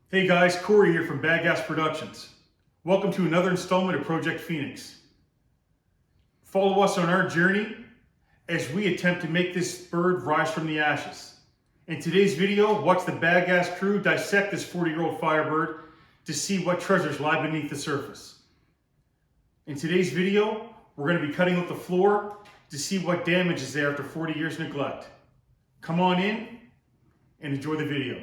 Hey guys, Corey here from Bad Gas Productions. Welcome to another installment of Project Phoenix. Follow us on our journey as we attempt to make this bird rise from the ashes. In today's video, watch the Bad Gas crew dissect this 40-year-old Firebird to see what treasures lie beneath the surface. In today's video, we're going to be cutting out the floor to see what damage is there after 40 years neglect. Come on in and enjoy the video.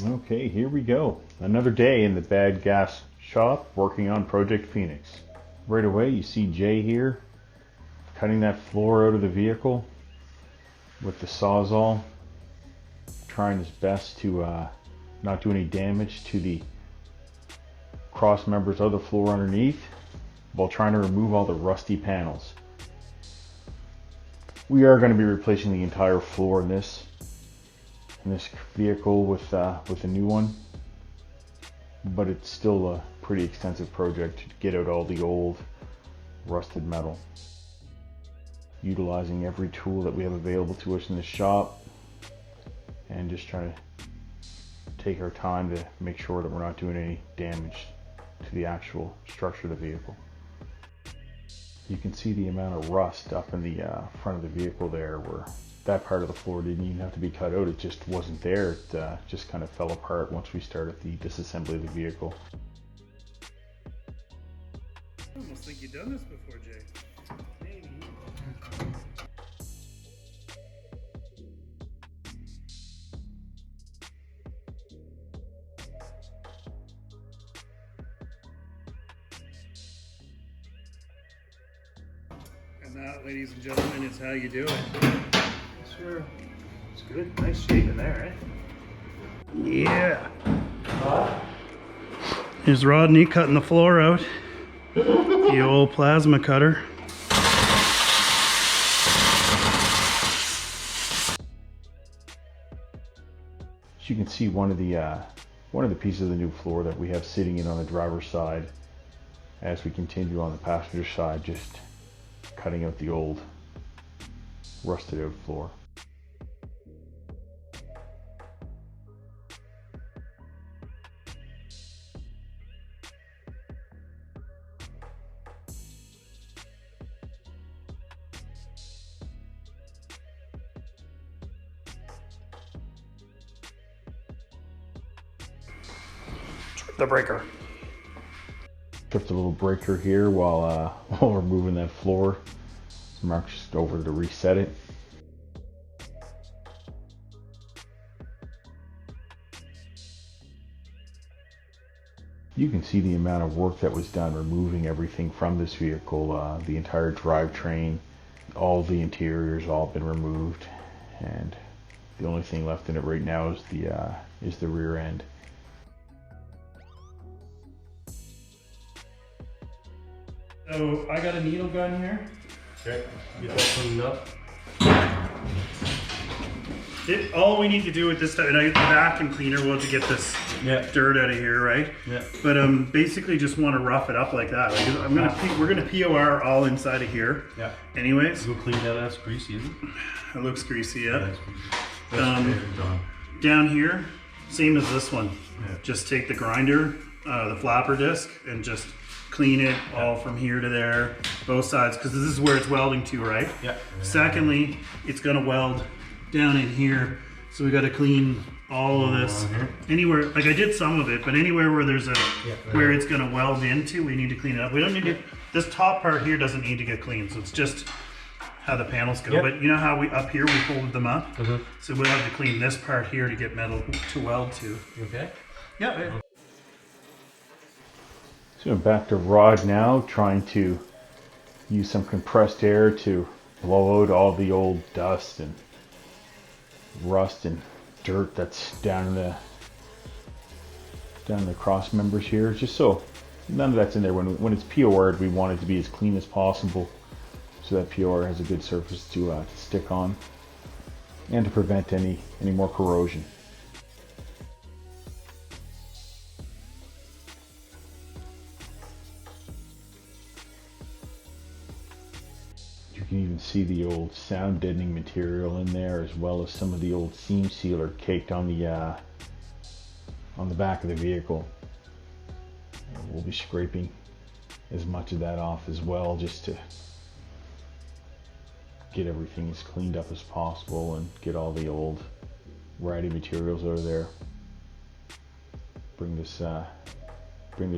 Okay, here we go. Another day in the Bad Gas shop working on Project Phoenix. Right away you see Jay here cutting that floor out of the vehicle with the Sawzall, trying his best to not do any damage to the cross members of the floor underneath while trying to remove all the rusty panels. We are going to be replacing the entire floor in this vehicle with a new one, but it's still a pretty extensive project to get out all the old rusted metal. Utilizing every tool that we have available to us in the shop and just trying to take our time to make sure that we're not doing any damage to the actual structure of the vehicle. You can see the amount of rust up in the front of the vehicle there, where that part of the floor didn't even have to be cut out. It just wasn't there. It just kind of fell apart once we started the disassembly of the vehicle. I almost think you've done this before, Jay. Maybe. And that, ladies and gentlemen, is how you do it. Sure. It's good. Nice shape in there, eh? Yeah. Here's Rodney cutting the floor out. The old plasma cutter. As you can see, one of the pieces of the new floor that we have sitting in on the driver's side, as we continue on the passenger side, just cutting out the old rusted out floor. The breaker. Tripped a little breaker here while we're moving that floor. So Mark's just over to reset it. You can see the amount of work that was done removing everything from this vehicle. The entire drivetrain, all the interiors, all been removed, and the only thing left in it right now is the rear end. So I got a needle gun here. Okay. Get that cleaned up. All we need to do with this time, and the vacuum cleaner will have to get this dirt out of here, right? Yeah. But basically just want to rough it up like that. Like we're gonna POR all inside of here. Yeah. Anyways. Go clean that. That's greasy, isn't it? It looks greasy, yeah. That's Down here, same as this one. Yeah. Just take the grinder, the flapper disc, and just clean it all from here to there, both sides, because this is where it's welding to, right? Yeah. Secondly, it's gonna weld down in here, so we got to clean all of this. Anywhere, like I did some of it, but anywhere where there's where it's gonna weld into, we need to clean it up. We don't need to. This top part here doesn't need to get cleaned, so it's just how the panels go. Yep. But you know how we up here we folded them up? Mm-hmm. So we'll have to clean this part here to get metal to weld to. You okay? Yeah. So back to Rod now, trying to use some compressed air to blow out all the old dust and rust and dirt that's down in the cross members here, just so none of that's in there. When it's POR'd, we want it to be as clean as possible so that POR has a good surface to stick on and to prevent any more corrosion. You can even see the old sound deadening material in there, as well as some of the old seam sealer caked on the back of the vehicle. We'll be scraping as much of that off as well, just to get everything as cleaned up as possible and get all the old ratty materials out of there. Bring this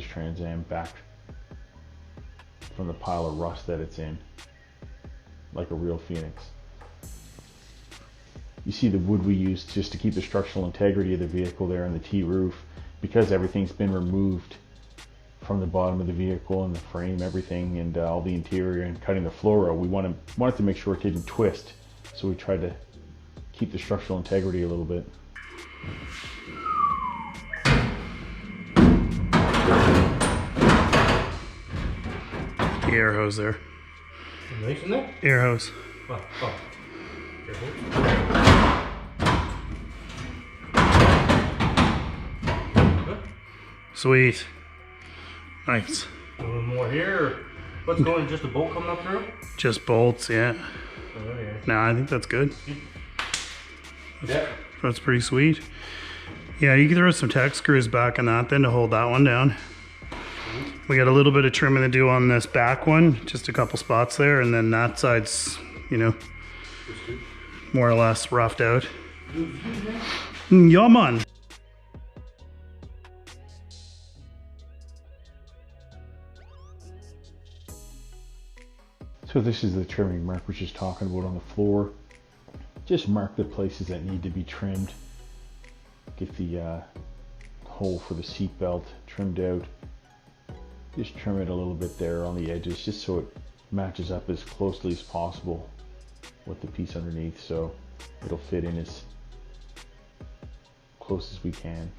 Trans Am back from the pile of rust that it's in, like a real Phoenix. You see the wood we used just to keep the structural integrity of the vehicle there on the T-roof, because everything's been removed from the bottom of the vehicle and the frame, everything, and all the interior, and cutting the floor out. We wanted to make sure it didn't twist, so we tried to keep the structural integrity a little bit. The air hose there. Nice in there? Air hose. Oh. Careful. Sweet. Nice. A little more here. Or what's going? Just a bolt coming up through? Just bolts, yeah. Oh, yeah. No, I think that's good. Yeah. That's pretty sweet. Yeah, you can throw some tack screws back on that then to hold that one down. We got a little bit of trimming to do on this back one, just a couple spots there, and then that side's, you know, more or less roughed out. Yeah, man. So this is the trimming Mark was just talking about on the floor. Just mark the places that need to be trimmed. Get the hole for the seat belt trimmed out. Just trim it a little bit there on the edges, just so it matches up as closely as possible with the piece underneath, so it'll fit in as close as we can.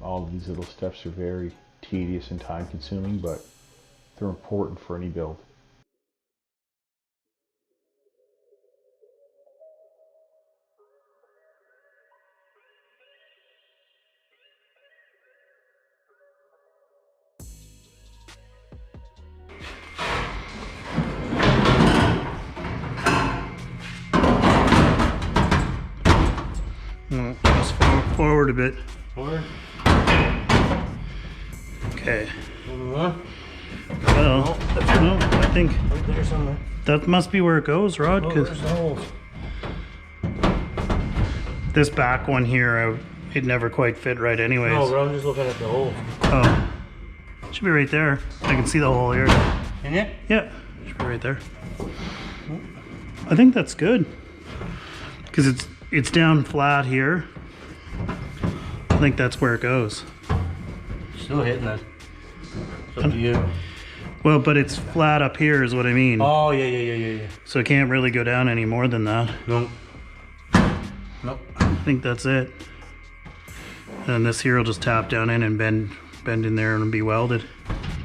All of these little steps are very tedious and time consuming, but they're important for any build. Just forward a bit. Forward. Okay. A little more. Well, no, I think Right there somewhere. that must be where it goes, Rod, Oh, because there's the holes. this back one here, it never quite fit right anyways. No, bro, I'm just looking at the holes. Oh, should be right there. I can see the hole here. Can you? Yeah, should be right there. I think that's good because it's down flat here. I think that's where it goes. Still hitting it. It's up to you. Well, but it's flat up here is what I mean. Oh, yeah. So it can't really go down any more than that. Nope. Nope. I think that's it. And this here will just tap down in and bend in there and be welded.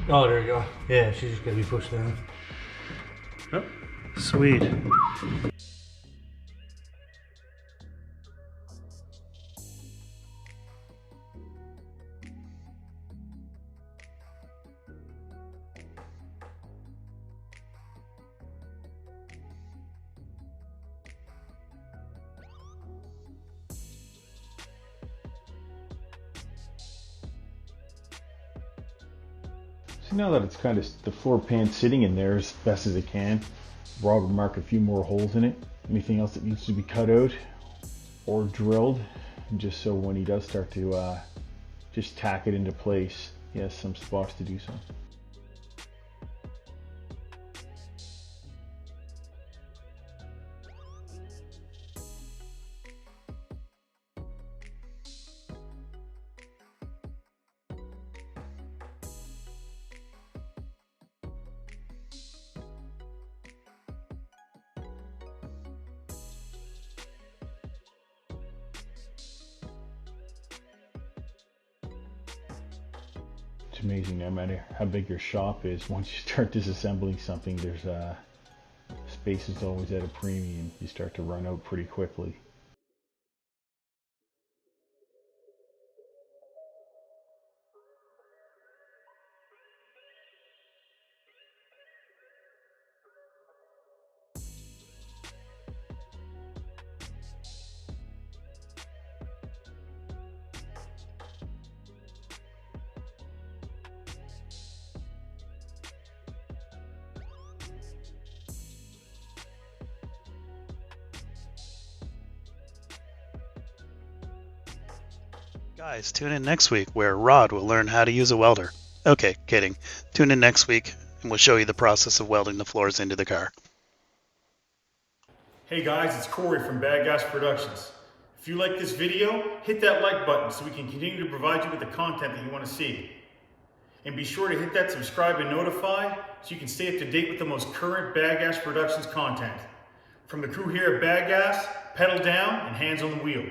Oh, there you go. Yeah, she's just gonna be pushed down. Yep. Sweet. So now that it's kind of the floor pan sitting in there as best as it can, Rob will mark a few more holes in it. Anything else that needs to be cut out or drilled, just so when he does start to just tack it into place, he has some spots to do so. amazing. No matter how big your shop is, once you start disassembling something, there's space is always at a premium. You start to run out pretty quickly. Guys, tune in next week where Rod will learn how to use a welder. Okay, kidding. Tune in next week and we'll show you the process of welding the floors into the car. Hey guys, it's Corey from Bad Gas Productions. If you like this video, hit that like button so we can continue to provide you with the content that you want to see. And be sure to hit that subscribe and notify so you can stay up to date with the most current Bad Gas Productions content. From the crew here at Bad Gas, pedal down and hands on the wheel.